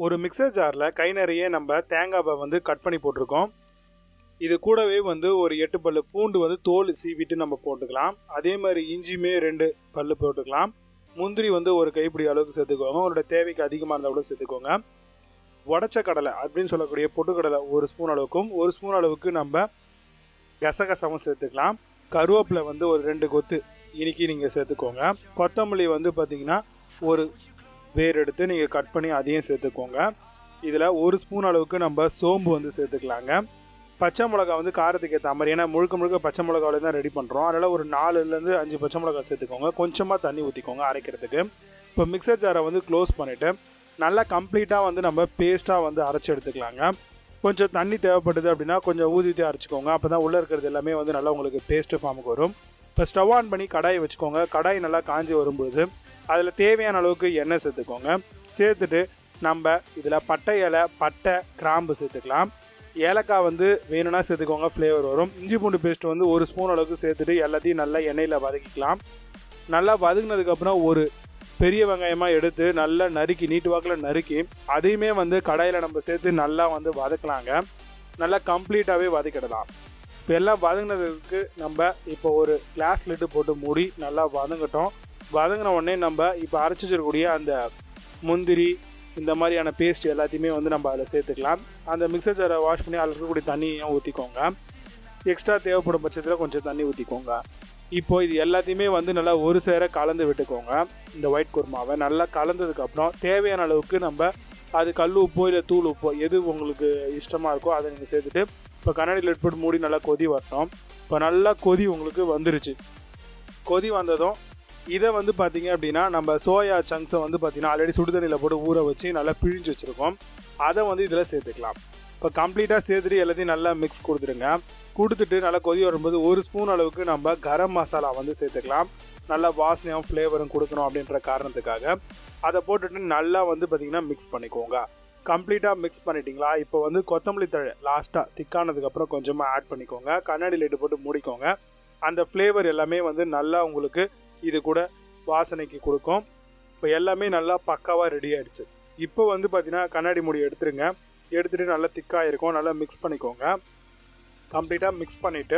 ஒரு மிக்சர் ஜாரில் கை நிறைய நம்ம தேங்காவை வந்து கட் பண்ணி போட்டிருக்கோம். இது கூடவே வந்து ஒரு 8 பல்லு பூண்டு வந்து தோல் சீவிட்டு நம்ம போட்டுக்கலாம். அதே மாதிரி இஞ்சியுமே 2 பல்லு போட்டுக்கலாம். முந்திரி வந்து ஒரு கைப்பிடி அளவுக்கு சேர்த்துக்கோங்க. உங்களோட தேவைக்கு அதிகமாக இருந்தால் கூட சேர்த்துக்கோங்க. உடச்ச கடலை அப்படின்னு சொல்லக்கூடிய பொட்டுக்கடலை 1 ஸ்பூன் அளவுக்கும் 1 ஸ்பூன் அளவுக்கு நம்ம கசகசாவும் சேர்த்துக்கலாம். கருவேப்பிலை வந்து ஒரு 2 கொத்து இனிக்கி நீங்கள் சேர்த்துக்கோங்க. கொத்தமல்லி வந்து பார்த்திங்கன்னா ஒரு வேர் எடுத்து நீங்கள் கட் பண்ணி அதையும் சேர்த்துக்கோங்க. இதில் 1 ஸ்பூன் அளவுக்கு நம்ம சோம்பு வந்து சேர்த்துக்கலாங்க. பச்சை மிளகா வந்து காரத்துக்கு ஏற்ற மாதிரி, ஏன்னா முழுக்க பச்சை மிளகாவில் தான் ரெடி பண்ணுறோம். அதனால் ஒரு 4லேருந்து 5 பச்சை மிளகா சேர்த்துக்கோங்க. கொஞ்சமாக தண்ணி ஊற்றிக்கோங்க அரைக்கிறதுக்கு. இப்போ மிக்சர் ஜாரை வந்து க்ளோஸ் பண்ணிவிட்டு நல்லா கம்ப்ளீட்டாக வந்து நம்ம பேஸ்ட்டாக வந்து அரைச்சி எடுத்துக்கலாங்க. கொஞ்சம் தண்ணி தேவைப்படுது அப்படின்னா கொஞ்சம் ஊற்றி அரைச்சிக்கோங்க. அப்போ தான் உள்ளே இருக்கிறது எல்லாமே வந்து நல்லா உங்களுக்கு பேஸ்ட்டு ஃபார்முக்கு வரும். இப்போ ஸ்டவ் ஆன் பண்ணி கடாயை வச்சுக்கோங்க. கடாய் நல்லா காஞ்சி வரும்பொழுது அதில் தேவையான அளவுக்கு எண்ணெய் சேர்த்துக்கோங்க. சேர்த்துட்டு நம்ம இதில் பட்டை இலை, பட்டை, கிராம்பு சேர்த்துக்கலாம். ஏலக்காய் வந்து வேணும்னா சேர்த்துக்கோங்க, ஃப்ளேவர் வரும். இஞ்சி பூண்டு பேஸ்ட் வந்து 1 ஸ்பூன் அளவுக்கு சேர்த்துட்டு எல்லாத்தையும் நல்லா எண்ணெயில் வதக்கிக்கலாம். நல்லா வதங்கினதுக்கப்புறம் ஒரு பெரிய வெங்காயமாக எடுத்து நல்லா நறுக்கி நீட்டு வாக்கில் நறுக்கி அதையுமே வந்து கடாயில் நம்ம சேர்த்து நல்லா வந்து வதக்கலாங்க. நல்லா கம்ப்ளீட்டாகவே வதக்கிடலாம். இப்போ எல்லாம் வதங்கினதுக்கு நம்ம இப்போ ஒரு கிளாஸ் லிட்டு போட்டு மூடி நல்லா வதங்கட்டும். வதங்கின உடனே நம்ம இப்போ அரைச்சி வச்சிருக்கக்கூடிய அந்த முந்திரி இந்த மாதிரியான பேஸ்ட் எல்லாத்தையுமே வந்து நம்ம அதில் சேர்த்துக்கலாம். அந்த மிக்சர் ஜாரை வாஷ் பண்ணி அதில் இருக்கக்கூடிய தண்ணியும் ஊற்றிக்கோங்க. எக்ஸ்ட்ரா தேவைப்படும் பட்சத்தில் கொஞ்சம் தண்ணி ஊற்றிக்கோங்க. இப்போது இது எல்லாத்தையுமே வந்து நல்லா ஒரு சேர கலந்து விட்டுக்கோங்க. இந்த ஒயிட் குருமாவை நல்லா கலந்ததுக்கப்புறம் தேவையான அளவுக்கு நம்ம அது கல் உப்போ இல்லை தூள் உப்போ எது உங்களுக்கு இஷ்டமாக இருக்கோ அதை நீங்கள் சேர்த்துட்டு இப்போ கண்ணாடியில் போட்டு மூடி நல்லா கொதி வரட்டும். இப்போ நல்லா கொதி உங்களுக்கு வந்துருச்சு. கொதி வந்ததும் இதை வந்து பார்த்திங்க அப்படின்னா நம்ம சோயா சங்க்ஸை வந்து பார்த்திங்கன்னா ஆல்ரெடி சுடு தண்ணியில் போட்டு ஊற வச்சு நல்லா பிழிஞ்சு வச்சுருக்கோம். அதை வந்து இதில் சேர்த்துக்கலாம். இப்போ கம்ப்ளீட்டாக சேர்த்துட்டு எல்லாத்தையும் நல்லா மிக்ஸ் கொடுத்துருங்க. கொடுத்துட்டு நல்லா கொதி வரும்போது 1 ஸ்பூன் அளவுக்கு நம்ம கரம் மசாலா வந்து சேர்த்துக்கலாம். நல்லா வாசனையும் ஃப்ளேவரும் கொடுக்கணும் அப்படின்ற காரணத்துக்காக அதை போட்டுட்டு நல்லா வந்து பார்த்திங்கன்னா மிக்ஸ் பண்ணிக்கோங்க. கம்ப்ளீட்டாக மிக்ஸ் பண்ணிட்டீங்களா? இப்போ வந்து கொத்தமல்லி தழை லாஸ்ட்டாக திக்கானதுக்கப்புறம் கொஞ்சமாக ஆட் பண்ணிக்கோங்க. கண்ணாடி லைட்டு போட்டு மூடிக்கோங்க. அந்த ஃப்ளேவர் எல்லாமே வந்து நல்லா உங்களுக்கு இது கூட வாசனைக்கு கொடுக்கும். இப்போ எல்லாமே நல்லா பக்காவாக ரெடி ஆகிடுச்சு. இப்போ வந்து பார்த்தீங்கன்னா கண்ணாடி மூடி எடுத்துருங்க. எடுத்துகிட்டு நல்லா திக்காக இருக்கும். நல்லா மிக்ஸ் பண்ணிக்கோங்க. கம்ப்ளீட்டாக மிக்ஸ் பண்ணிவிட்டு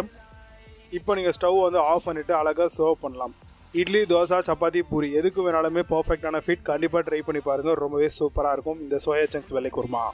இப்போ நீங்கள் ஸ்டவ் வந்து ஆஃப் பண்ணிவிட்டு அழகாக சர்வ் பண்ணலாம். இட்லி, தோசை, சப்பாத்தி, பூரி எதுக்கு வேணாலுமே பர்ஃபெக்டான ஃபிட். கண்டிப்பாக ட்ரை பண்ணி பாருங்கள். ரொம்பவே சூப்பராக இருக்கும் இந்த சோயா சங்க்ஸ் வெள்ளை குருமா.